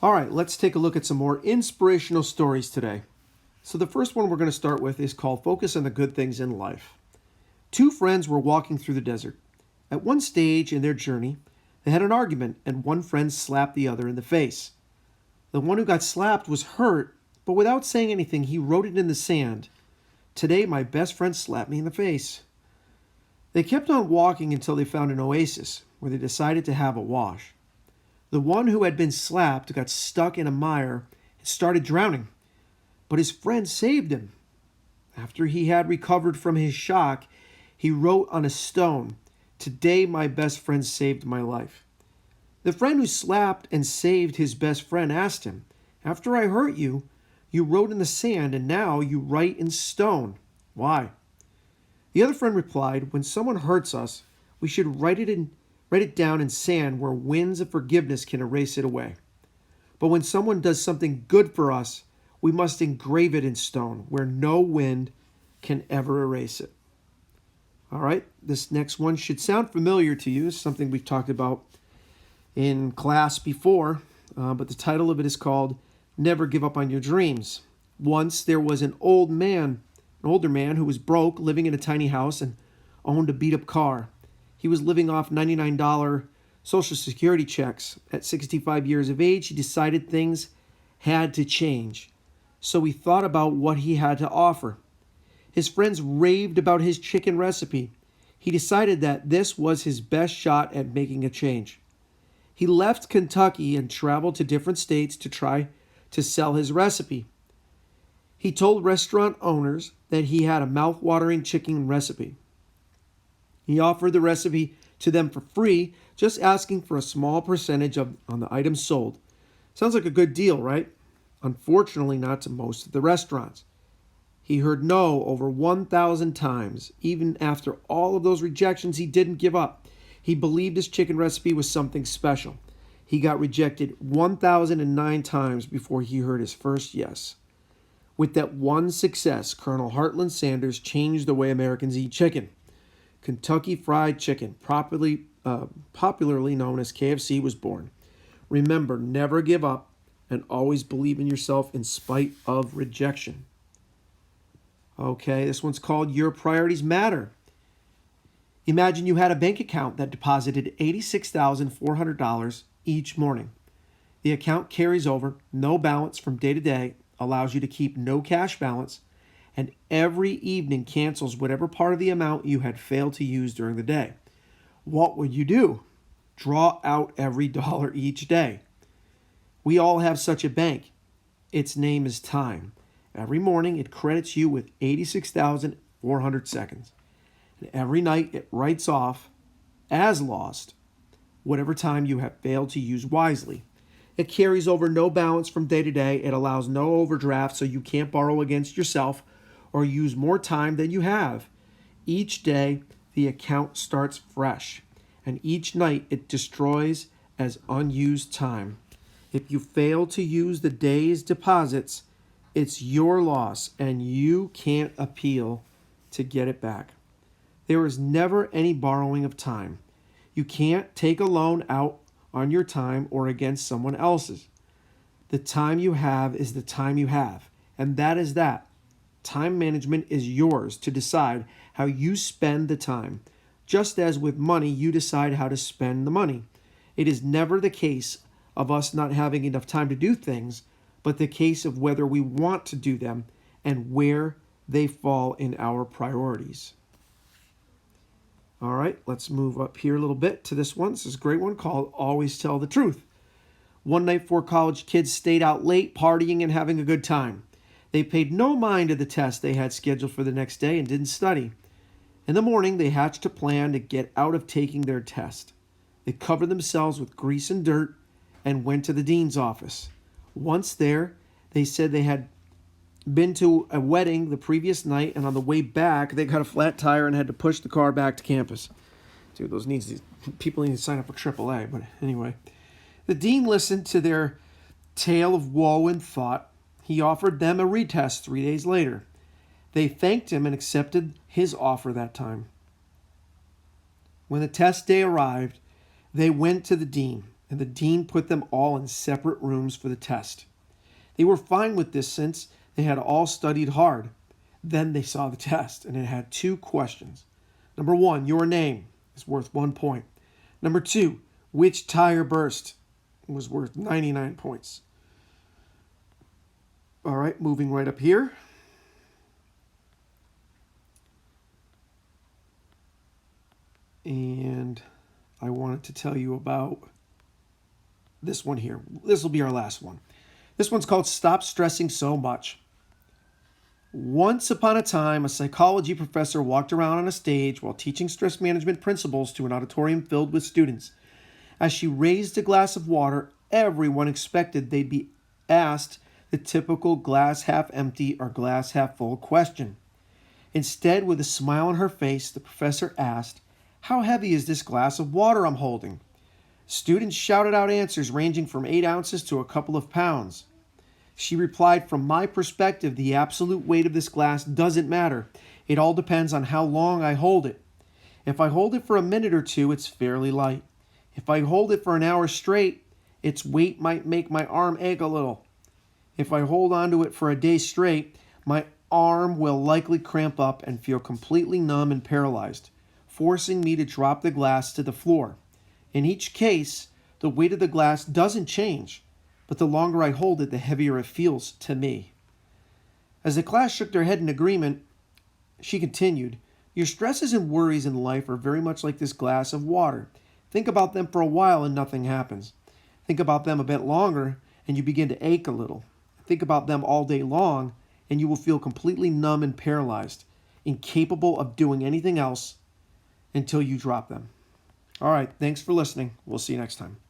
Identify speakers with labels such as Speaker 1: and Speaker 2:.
Speaker 1: All right, let's take a look at some more inspirational stories today. So, the first one we're going to start with is called Focus on the Good Things in Life. Two friends were walking through the desert. At one stage in their journey, they had an argument, and one friend slapped the other in the face. The one who got slapped was hurt, but without saying anything, he wrote it in the sand. Today, my best friend slapped me in the face. They kept on walking until they found an oasis, where they decided to have a wash. The one who had been slapped got stuck in a mire and started drowning, but his friend saved him. After he had recovered from his shock, he wrote on a stone, "Today my best friend saved my life." The friend who slapped and saved his best friend asked him, "After I hurt you, you wrote in the sand and now you write in stone. Why?" The other friend replied, "When someone hurts us, we should write it down in sand where winds of forgiveness can erase it away. But when someone does something good for us, we must engrave it in stone where no wind can ever erase it." All right, this next one should sound familiar to you. It's something we've talked about in class before, but the title of it is called Never Give Up on Your Dreams. Once there was an older man who was broke, living in a tiny house and owned a beat-up car. He was living off $99 Social Security checks. At 65 years of age, he decided things had to change. So he thought about what he had to offer. His friends raved about his chicken recipe. He decided that this was his best shot at making a change. He left Kentucky and traveled to different states to try to sell his recipe. He told restaurant owners that he had a mouth-watering chicken recipe. He offered the recipe to them for free, just asking for a small percentage on the items sold. Sounds like a good deal, right? Unfortunately, not to most of the restaurants. He heard no over 1,000 times. Even after all of those rejections, he didn't give up. He believed his chicken recipe was something special. He got rejected 1,009 times before he heard his first yes. With that one success, Colonel Heartland Sanders changed the way Americans eat chicken. Kentucky Fried Chicken, popularly known as KFC, was born. Remember, never give up and always believe in yourself in spite of rejection. Okay, this one's called Your Priorities Matter. Imagine you had a bank account that deposited $86,400 each morning. The account carries over, no balance from day to day, allows you to keep no cash balance, and every evening cancels whatever part of the amount you had failed to use during the day. What would you do? Draw out every dollar each day. We all have such a bank. Its name is time. Every morning it credits you with 86,400 seconds. And every night it writes off as lost whatever time you have failed to use wisely. It carries over no balance from day to day. It allows no overdraft, so you can't borrow against yourself or use more time than you have. Each day, the account starts fresh, and each night it destroys as unused time. If you fail to use the day's deposits, it's your loss, and you can't appeal to get it back. There is never any borrowing of time. You can't take a loan out on your time or against someone else's. The time you have is the time you have, and that is that. Time management is yours to decide how you spend the time. Just as with money, you decide how to spend the money. It is never the case of us not having enough time to do things, but the case of whether we want to do them and where they fall in our priorities. All right, let's move up here a little bit to this one. This is a great one called Always Tell the Truth. One night, four college kids stayed out late, partying and having a good time. They paid no mind to the test they had scheduled for the next day and didn't study. In the morning, they hatched a plan to get out of taking their test. They covered themselves with grease and dirt and went to the dean's office. Once there, they said they had been to a wedding the previous night, and on the way back, they got a flat tire and had to push the car back to campus. Dude, people need to sign up for AAA, but anyway. The dean listened to their tale of woe and thought. He offered them a retest 3 days later. They thanked him and accepted his offer that time. When the test day arrived, they went to the dean. and the dean put them all in separate rooms for the test. They were fine with this since they had all studied hard. Then they saw the test, and it had 2 questions. Number 1, your name is worth 1 point. Number 2, which tire burst was worth 99 points. All right, moving right up here. And I wanted to tell you about this one here. This will be our last one. This one's called Stop Stressing So Much. Once upon a time, a psychology professor walked around on a stage while teaching stress management principles to an auditorium filled with students. As she raised a glass of water, everyone expected they'd be asked the typical glass half empty or glass half full question. Instead, with a smile on her face, the professor asked, "How heavy is this glass of water I'm holding?" Students shouted out answers ranging from 8 ounces to a couple of pounds. She replied, "From my perspective, the absolute weight of this glass doesn't matter. It all depends on how long I hold it. If I hold it for a minute or 2, it's fairly light. If I hold it for an hour straight, its weight might make my arm ache a little. If I hold onto it for a day straight, my arm will likely cramp up and feel completely numb and paralyzed, forcing me to drop the glass to the floor. In each case, the weight of the glass doesn't change, but the longer I hold it, the heavier it feels to me." As the class shook their head in agreement, she continued, "Your stresses and worries in life are very much like this glass of water. Think about them for a while and nothing happens. Think about them a bit longer and you begin to ache a little. Think about them all day long and you will feel completely numb and paralyzed, incapable of doing anything else until you drop them." All right, thanks for listening. We'll see you next time.